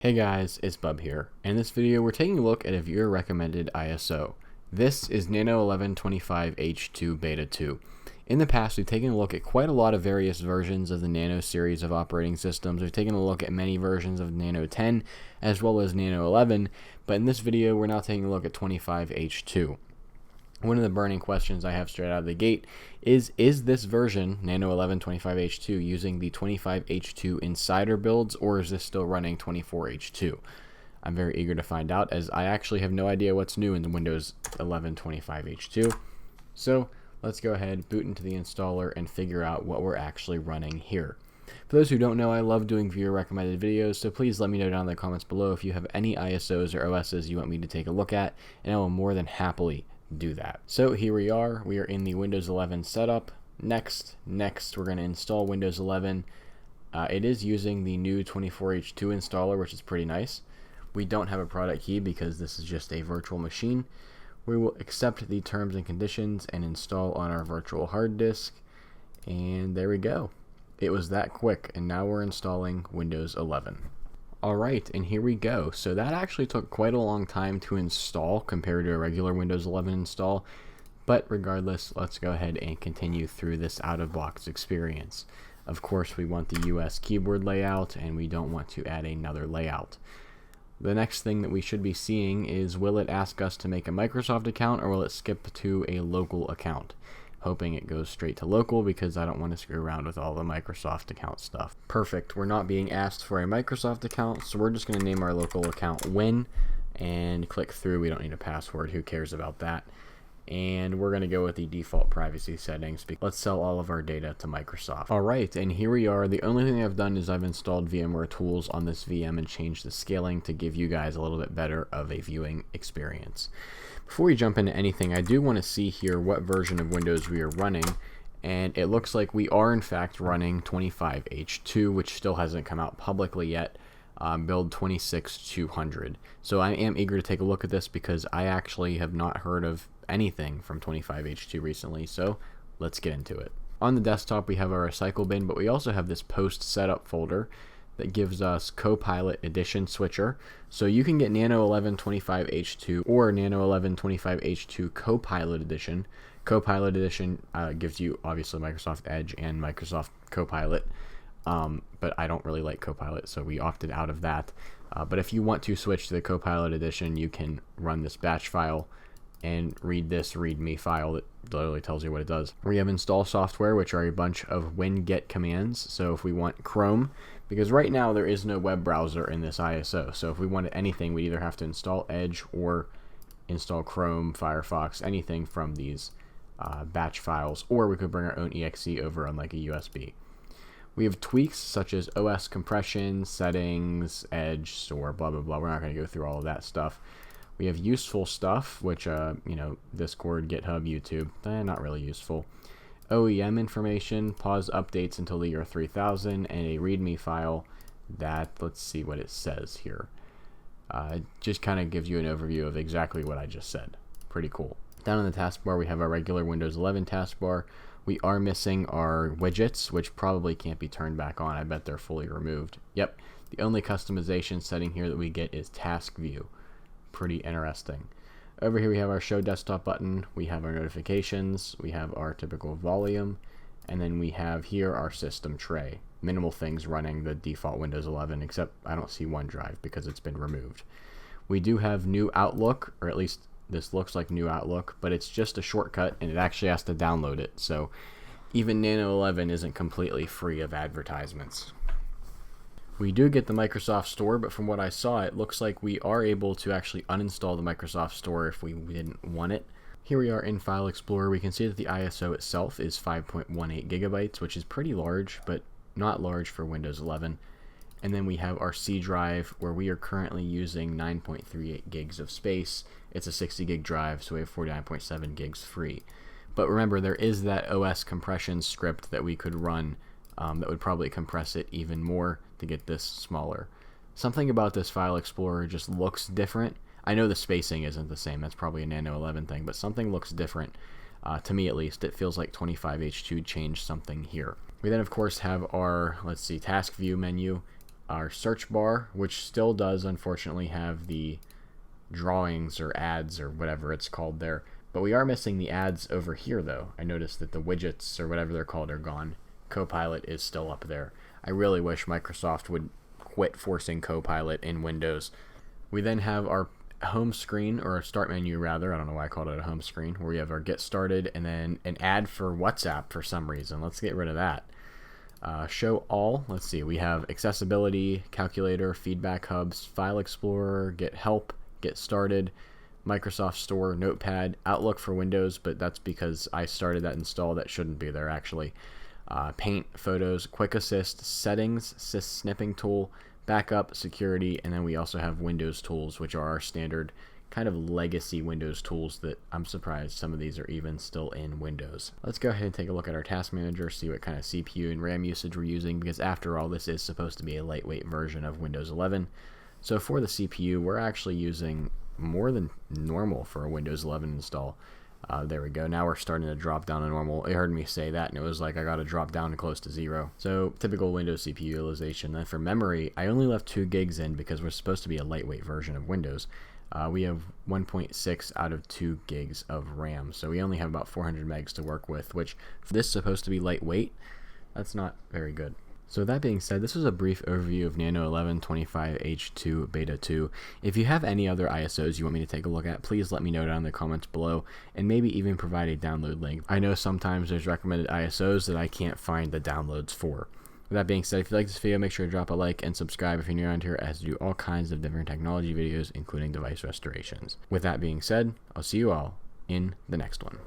Hey guys, it's Bub here. In this video, we're taking a look at a viewer recommended ISO. This is Nano11 25H2 Beta 2. In the past, we've taken a look at quite a lot of various versions of the Nano series of operating systems. We've taken a look at many versions of Nano 10 as well as Nano 11, but in this video, we're now taking a look at 25H2. One of the burning questions I have straight out of the gate is this version, Nano11 25H2, using the 25H2 Insider builds, or is this still running 24H2? I'm very eager to find out, as I actually have no idea what's new in the Windows 11 25H2. So let's go ahead, boot into the installer, and figure out what we're actually running here. For those who don't know, I love doing viewer recommended videos, so please let me know down in the comments below if you have any ISOs or OSs you want me to take a look at, and I will more than happily do that. So here we are in the Windows 11 setup. Next we're going to install Windows 11. It is using the new 24H2 installer, which is pretty nice. We don't have a product key because this is just a virtual machine. We will accept the terms and conditions and install on our virtual hard disk, and there we go. It was that quick, and now we're installing Windows 11. Alright, and here we go. So that actually took quite a long time to install compared to a regular Windows 11 install, but regardless, let's go ahead and continue through this out-of-box experience. Of course, we want the US keyboard layout, and we don't want to add another layout. The next thing that we should be seeing is, will it ask us to make a Microsoft account, or will it skip to a local account? Hoping it goes straight to local because I don't want to screw around with all the Microsoft account stuff. Perfect, we're not being asked for a Microsoft account, so we're just going to name our local account Win and click through. We don't need a password, who cares about that? And we're going to go with the default privacy settings. Let's sell all of our data to Microsoft. Alright, and here we are. The only thing I've done is I've installed VMware tools on this VM and changed the scaling to give you guys a little bit better of a viewing experience. Before we jump into anything, I do want to see here what version of Windows we are running, and it looks like we are in fact running 25H2, which still hasn't come out publicly yet, build 26200. So I am eager to take a look at this because I actually have not heard of anything from 25H2 recently, so let's get into it. On the desktop we have our recycle bin, but we also have this post setup folder that gives us Copilot Edition Switcher. So you can get Nano11 25H2 or Nano11 25H2 Copilot Edition. Copilot Edition gives you obviously Microsoft Edge and Microsoft Copilot, but I don't really like Copilot, so we opted out of that. But if you want to switch to the Copilot Edition, you can run this batch file and read this README file that literally tells you what it does. We have install software, which are a bunch of win-get commands. So if we want Chrome, because right now there is no web browser in this ISO, so if we wanted anything, we'd either have to install Edge or install Chrome, Firefox, anything from these batch files, or we could bring our own exe over on like a USB. We have tweaks such as OS compression, settings, Edge, store, blah blah blah. We're not going to go through all of that stuff. We have useful stuff, which, Discord, GitHub, YouTube, not really useful. OEM information, pause updates until the year 3000, and a README file that, let's see what it says here. It just kind of gives you an overview of exactly what I just said. Pretty cool. Down in the taskbar, we have our regular Windows 11 taskbar. We are missing our widgets, which probably can't be turned back on. I bet they're fully removed. Yep, the only customization setting here that we get is task view. Pretty interesting. Over here we have our show desktop button, we have our notifications, we have our typical volume, and then we have here our system tray. Minimal things running the default Windows 11, except I don't see OneDrive because it's been removed. We do have new Outlook, or at least this looks like new Outlook, but it's just a shortcut and it actually has to download it, so even Nano 11 isn't completely free of advertisements. We do get the Microsoft Store, but from what I saw, it looks like we are able to actually uninstall the Microsoft Store if we didn't want it. Here we are in File Explorer. We can see that the ISO itself is 5.18 gigabytes, which is pretty large, but not large for Windows 11. And then we have our C drive, where we are currently using 9.38 gigs of space. It's a 60 gig drive, so we have 49.7 gigs free. But remember, there is that OS compression script that we could run that would probably compress it even more to get this smaller. Something about this File Explorer just looks different. I know the spacing isn't the same, that's probably a Nano 11 thing, but something looks different. To me at least, it feels like 25H2 changed something here. We then of course have our, task view menu. our search bar, which still does unfortunately have the drawings or ads or whatever it's called there, but we are missing the ads over here though. I noticed that the widgets or whatever they're called are gone. Copilot is still up there. I really wish Microsoft would quit forcing Copilot in Windows. We then have our home screen, or a start menu rather, I don't know why I called it a home screen, where we have our get started and then an ad for WhatsApp for some reason. Let's get rid of that. Show all. Let's see, we have accessibility, calculator, feedback hubs, file explorer, get help, get started, Microsoft Store, Notepad, Outlook for Windows, but that's because I started that install. That shouldn't be there actually. Paint, photos, quick assist, settings, snipping tool, backup, security, and then we also have Windows tools, which are our standard kind of legacy Windows tools that I'm surprised some of these are even still in Windows. Let's go ahead and take a look at our task manager, see what kind of CPU and RAM usage we're using, because after all, this is supposed to be a lightweight version of Windows 11. So for the CPU, we're actually using more than normal for a Windows 11 install. There we go. Now we're starting to drop down to normal. It heard me say that, and it was like I got to drop down to close to 0. So typical Windows CPU utilization. Then for memory, I only left 2 gigs in because we're supposed to be a lightweight version of Windows. We have 1.6 out of 2 gigs of RAM, so we only have about 400 megs to work with, which for this supposed to be lightweight, that's not very good. So that being said, this was a brief overview of Nano11 25H2 Beta 2. If you have any other ISOs you want me to take a look at, please let me know down in the comments below, and maybe even provide a download link. I know sometimes there's recommended ISOs that I can't find the downloads for. With that being said, if you like this video, make sure to drop a like and subscribe if you're new around here, as I do all kinds of different technology videos, including device restorations. With that being said, I'll see you all in the next one.